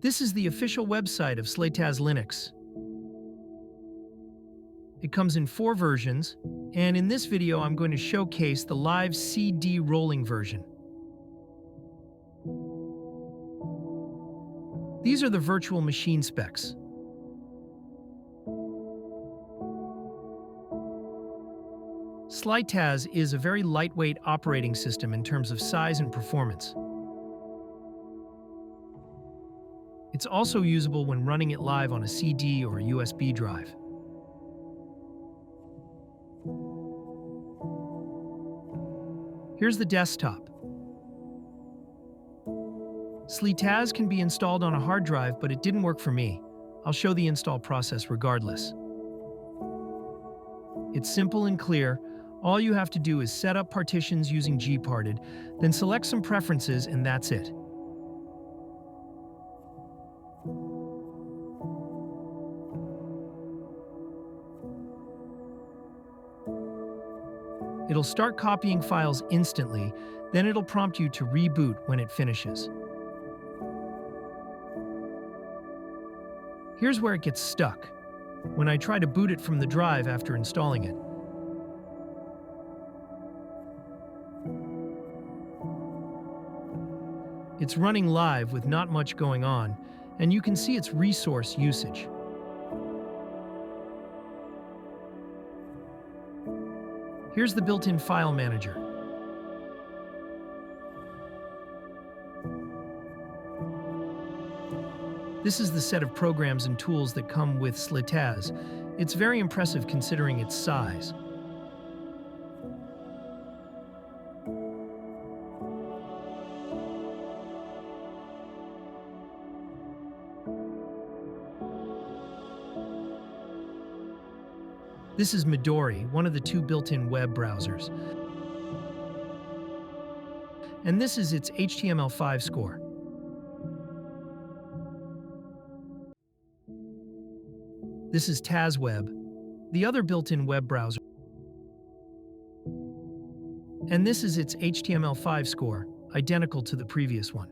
This is the official website of SliTaz Linux. It comes in 4 versions, and in this video I'm going to showcase the live CD rolling version. These are the virtual machine specs. SliTaz is a very lightweight operating system in terms of size and performance. It's also usable when running it live on a CD or a USB drive. Here's the desktop. SliTaz can be installed on a hard drive, but it didn't work for me. I'll show the install process regardless. It's simple and clear. All you have to do is set up partitions using gparted, then select some preferences, and that's it. It'll start copying files instantly, then it'll prompt you to reboot when it finishes. Here's where it gets stuck, when I try to boot it from the drive after installing it. It's running live with not much going on, and you can see its resource usage. Here's the built-in file manager. This is the set of programs and tools that come with SliTaz. It's very impressive considering its size. This is Midori, one of the 2 built-in web browsers. And this is its HTML5 score. This is TazWeb, the other built-in web browser. And this is its HTML5 score, identical to the previous one.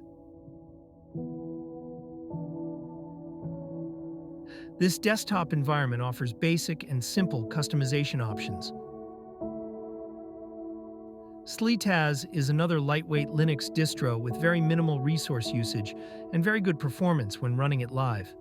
This desktop environment offers basic and simple customization options. SliTaz is another lightweight Linux distro with very minimal resource usage and very good performance when running it live.